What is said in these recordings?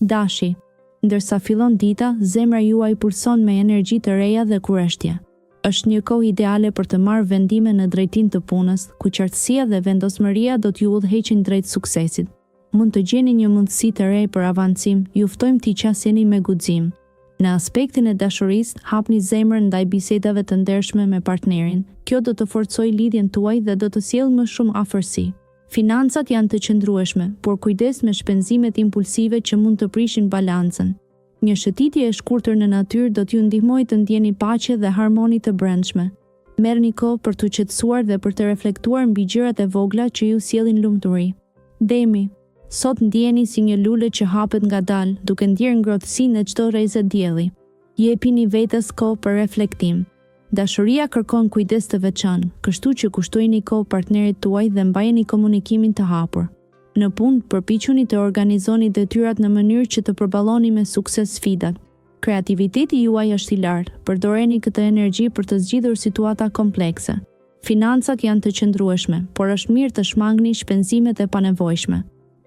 Dashi. Ndërsa fillon dita, zemra juaj pulson me energji të reja dhe kurreshtje. Është një kohë ideale për të marrë vendime në drejtim të punës, ku qartësia dhe vendosmëria do t'ju udhëheqin drejt suksesit. Mund të gjeni një mundësi të re për avancim, ju ftojmë t'i qasjeni me guxim. Në aspektin e dashurisë, hapni zemrën ndaj bisedave të ndershme me partnerin. Kjo do të forcojë lidhjen tuaj dhe do të sjellë më shumë afërsi. Financat janë të qëndrueshme, por kujdes me shpenzimet impulsive që mund të prishin balancën. Një shëtitje e shkurtër në natyrë do t'ju ndihmojë të ndjeni paqe dhe harmoni të brendshme. Merrni kohë për t'u qetësuar dhe për të reflektuar mbi gjërat e vogla që ju sjellin lumturi. Demi. Sot ndjeni si një lule që hapet ngadalë, duke ndjerë ngrohtësi në çdo rrezë dielli. Jepini vetes kohë për reflektim. Dashuria kërkon kujdes të veçantë, kështu që kushtojini kohë partnerit tuaj dhe mbajeni komunikimin të hapur. Në punë, përpiquni të organizoni detyrat në mënyrë që të përballoni me sukses sfidat. Kreativiteti juaj është i lartë, përdoreni këtë energji për të zgjidhur situata komplekse. Financat janë të qëndrueshme, por është mirë të shmangni shpenzimet e panevojshme.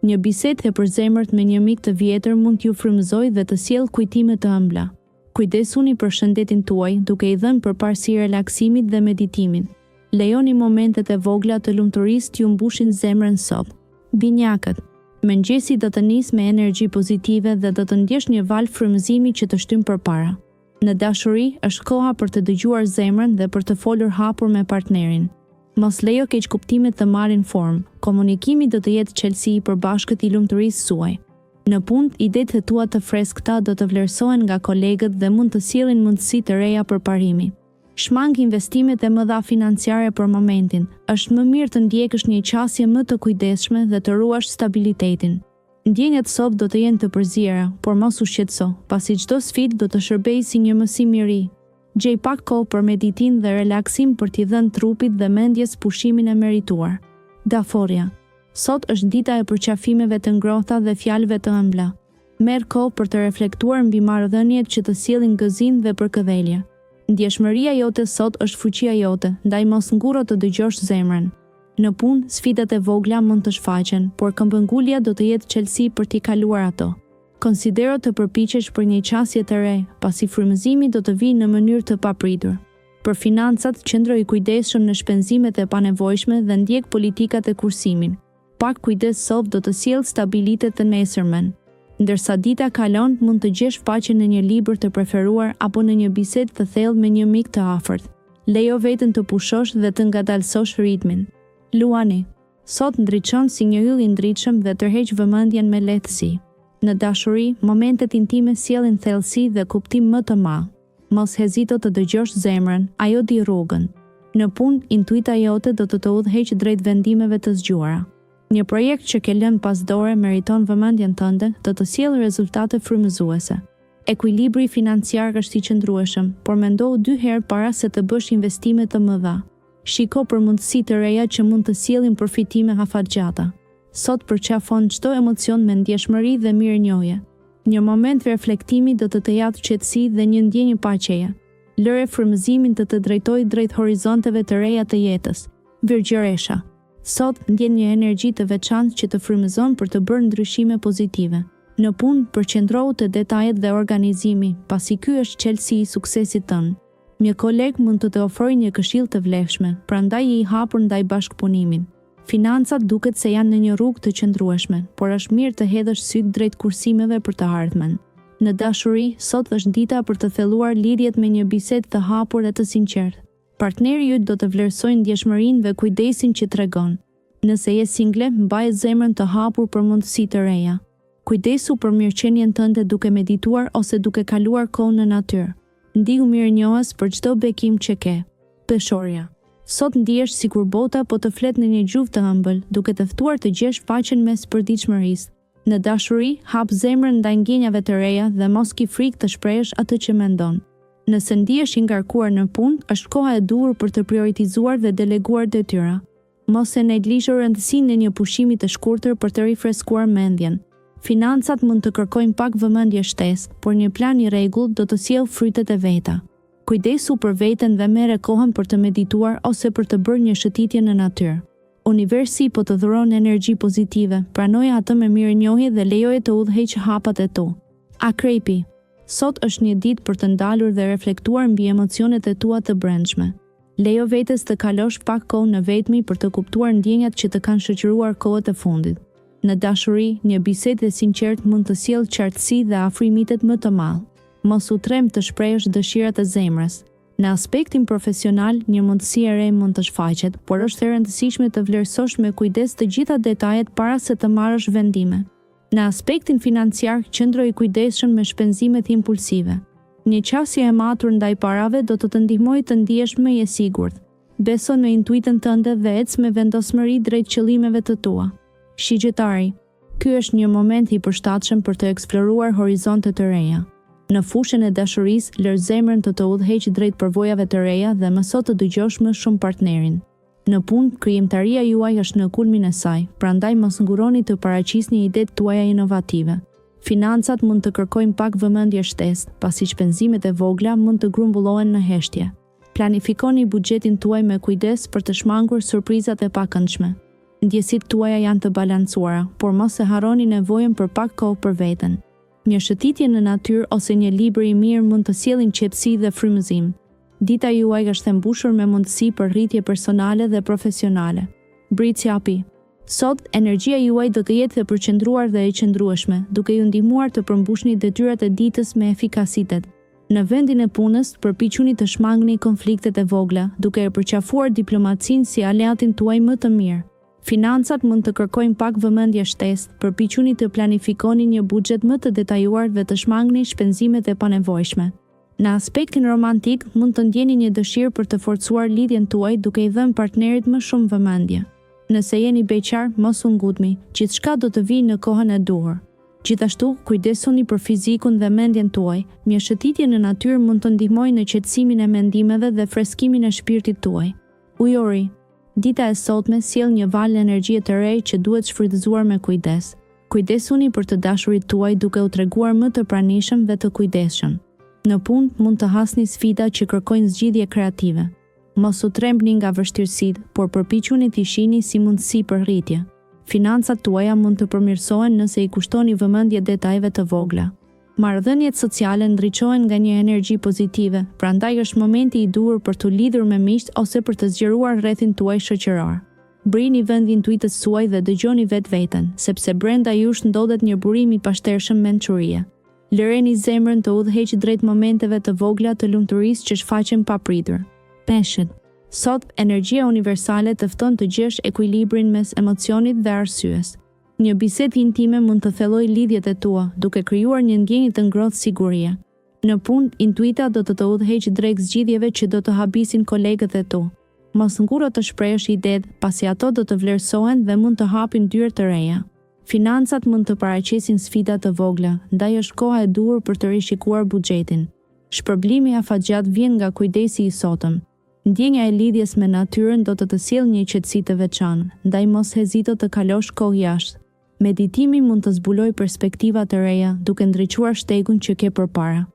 Një bisedë e përzemërt me një mik të vjetër mund t'ju frymëzojë dhe të sjellë kujtime të ëmbla. Kujdesuni për shëndetin tuaj, duke i dhënë përparësi relaksimit dhe meditimit. Lejoni momentet e vogla të lumturisë t'ju mbushin zemrën sot. Binjakët. Mëngjesi do të nisë me energji pozitive dhe do të ndjesh një valë frymëzimi që të shtyn përpara. Në dashuri është koha për të dëgjuar zemrën dhe për të folur hapur me partnerin. Mos lejo keqkuptimet të marrin formë. Komunikimi do të jetë çelësi i përbashkët i lumturisë suaj. Në punë, idetë tua të freskëta do të vlerësohen nga kolegët dhe mund të sjellin mundësi të reja përparimi. Shmang investimet e mëdha financiare për momentin. Është më mirë të ndjekësh një qasje më të kujdesshme dhe të ruash stabilitetin. Ndjenjat sot do të jenë të përziera, por mos u shqetëso, pasi çdo sfidë do të shërbejë si një mësim i ri. Gjej pak kohë për meditim dhe relaksim për t'i dhënë trupit dhe mendjes pushimin e merituar. Daforia. Sot është dita e përqafimeve të ngrohta dhe fjalëve të ëmbla. Merr kohë për të reflektuar mbi marrëdhëniet që të sjellin gëzim dhe përkëdhelje. Ndjeshmëria jote sot është fuqia jote, ndaj mos ngurro të dëgjosh zemrën. Në punë, sfidat e vogla mund të shfaqen, por këmbëngulja do të jetë çelësi për t'i kaluar ato. Konsidero të përpiqesh për një qasje të re, pasi frymëzimi do të vijë në mënyrë të papritur. Për financat, qëndro i kujdesshëm në shpenzimet e panevojshme dhe ndjek politikat e kursimit. Pak kujdes sot do të sjellë stabilitet të nesërmen. Ndërsa dita kalon, mund të gjesh paqen në një libër të preferuar apo në një bisedë të thellë me një mik të afërt. Lejo veten të pushosh dhe të ngadalësosh ritmin. Luani. Sot ndriçon si një yll i ndritshëm dhe tërheq vëmendjen me lehtësi. Në dashuri, momentet intime sjellin thellësi dhe kuptim më të madh. Mos hezito të dëgjosh zemrën, ajo di rrugën. Në punë, intuita jote do të udhëheqë drejt vendimeve të zgjuara. Një projekt që ke lënë pas dore meriton vëmendjen tënde, do të sjellë rezultate frymëzuese. Ekuilibri financiar është i qëndrueshëm, por mendohu 2 herë para se të bësh investime të mëdha. Shiko për mundësi të reja që mund të sjellin përfitime afatgjata. Sot përqafon çdo emocion me ndjeshmëri dhe mirënjohje. Një moment reflektimi do të japë qetësi dhe një ndjenjë paqeje. Lëre frymëzimin të drejtojë drejt horizonteve të reja të jetës. Virgjëresha. Sot ndjen një energji të veçantë që të frymëzon për të bërë ndryshime pozitive. Në punë, përqendrohu te detajet dhe organizimi, pasi ky është çelësi i suksesit tënd. Një koleg mund të ofrojë një këshill të vlefshme, prandaj je i hapur ndaj bashkëpunimit. Financat duket se janë në një rrugë të qëndrueshme, por është mirë të hedhësh syt drejt kursimeve për të ardhmen. Në dashuri, sot është dita për të thelluar lidhjet me një bisedë të hapur dhe të sinqertë. Partneri yt do të vlerësojë ndjeshmërinë dhe kujdesin që tregon. Nëse je single, mbaje zemrën të hapur për mundësi të reja. Kujdesu për mirëqenien tënde duke medituar ose duke kaluar kohë në natyrë. Ndihu mirënjohës për çdo bekim që ke. Peshorja. Sot ndihesh sikur bota po të flet në një gjuhë të ëmbël, duke të ftuar të gjesh paqen mes përditshmërisë. Në dashuri, hap zemrën ndaj ndjenjave të reja dhe mos ki frikë të shprehësh atë që mendon. Nëse ndihesh i ngarkuar në punë, është koha e duhur për të prioritizuar dhe deleguar detyra. Mos e neglizho rëndësinë e një pushimi të shkurtër për të rifreskuar mendjen. Financat mund të kërkojnë pak vëmendje shtesë, por një plan i rregullt do të sjellë frytet e veta. Kujdesu për veten dhe merre kohën për të medituar ose për të bërë një shëtitje në natyrë. Universi po të dhuron energji pozitive, pranoje atë me mirënjohje dhe lejoje të udhëheq hapat e tu. Akrepi. Sot është një ditë për të ndalur dhe reflektuar mbi emocionet e tua të brendshme. Lejo vetes të kalosh pak kohë në vetmi për të kuptuar ndjenjat që të kanë shoqëruar kohët e fundit. Në dashuri, një bisedë e sinqert mund të sjellë qartësi dhe afrimitet më të madh. Mos u trem të shprehësh dëshirat e zemrës. Në aspektin profesional, një mundësi e re mund të shfaqet, por është e rëndësishme të vlerësosh me kujdes të gjitha detajet para se të marrësh vendime. Në aspektin financiar, qëndro i kujdesshëm me shpenzimet impulsive. Një qasje e matur ndaj parave do të ndihmojë të ndihesh më i sigurt. Beso në intuitën tënde dhe ec me vendosmëri drejt qëllimeve të tua. Shigjetari. Ky është një moment i përshtatshëm për të eksploruar horizonte të reja. Në fushën e dashurisë, lër zemrën të udhëheq drejt përvojave të reja dhe mëso të dëgjosh më shumë partnerin. Në punë, krijimtaria juaj është në kulmin e saj, prandaj mos nguroni të paraqisni idetë tuaja inovative. Financat mund të kërkojnë pak vëmendje shtesë, pasi shpenzimet e vogla mund të grumbullohen në heshtje. Planifikoni buxhetin tuaj me kujdes për të shmangur surprizat e pakëndshme. Ndjesitë tuaja janë të balancuara, por mos e harroni nevojën për pak kohë për veten. Një shëtitje në natyrë ose një libër i mirë mund të sjellin qetësi dhe frymëzim. Dita juaj është e mbushur me mundësi për rritje personale dhe profesionale. Britsjapi. Sot, energjia juaj do të jetë e përqendruar dhe e qëndrueshme, duke ju ndihmuar të përmbushni detyrat e ditës me efikasitet. Në vendin e punës, përpiquni të shmangni konfliktet e vogla, duke e përqafuar diplomacinë si aleatin tuaj më të mirë. Financat mund të kërkojnë pak vëmendje shtesë, përpiquni të planifikoni një buxhet më të detajuar dhe të shmangni shpenzimet e panevojshme. Në aspektin romantik, mund të ndjeni një dëshirë për të forcuar lidhjen tuaj duke i dhënë partnerit më shumë vëmendje. Nëse jeni beqar, mos u ngutni, gjithçka do të vijë në kohën e duhur. Gjithashtu, kujdesuni për fizikun dhe mendjen tuaj. Një shëtitje në natyrë mund të ndihmojë në qetësimin e mendimeve dhe freskimin e shpirtit tuaj. Ujori. Dita e sotme sjell një valë energjie të re që duhet shfrytëzuar me kujdes. Kujdesuni për të dashurit tuaj duke u treguar më të pranishëm dhe të kujdesshëm. Në punë mund të hasni sfida që kërkojnë zgjidhje kreative. Mos u trembni nga vështirësitë, por përpiquni t'i shihni si mundësi për rritje. Financat tuaja mund të përmirësohen nëse i kushtoni vëmendje detajeve të vogla. Marrëdhëniet sociale ndriçohen nga një energji pozitive, prandaj është momenti i duhur për të lidhur me miq ose për të zgjeruar rrethin tuaj shoqëror. Brini vend intuitës suaj dhe dëgjoni vetveten, sepse brenda jush ndodhet një burim i pashtershëm mençurie. Lëreni zemrën të udhëheq drejt momenteve të vogla të lumturisë që shfaqen papritur. Peshët. Sot, energjia universale të fton të gjesh ekuilibrin mes emocionit dhe arsyes. Një bisedë intime mund të thellojë lidhjet e tua, duke krijuar një ndjenjë të ngrohtë sigurie. Në punë, intuita do të udhëheq drejt zgjidhjeve që do të habisin kolegët e tu. Mos nguro të shprehësh idetë, pasi ato do të vlerësohen dhe mund të hapin dyert të reja. Financat mund të paraqesin sfida të vogla, ndaj është koha e duhur për të rishikuar buxhetin. Shpërblimi afatgjat vjen nga kujdesi i sotëm. Ndjenja e lidhjes me natyrën do të sjellë një qetësi të veçantë, ndaj mos hezito të kalosh kohë jashtë. Meditimi mund të zbulojë perspektiva të reja, duke ndriçuar shtegun që ke përpara.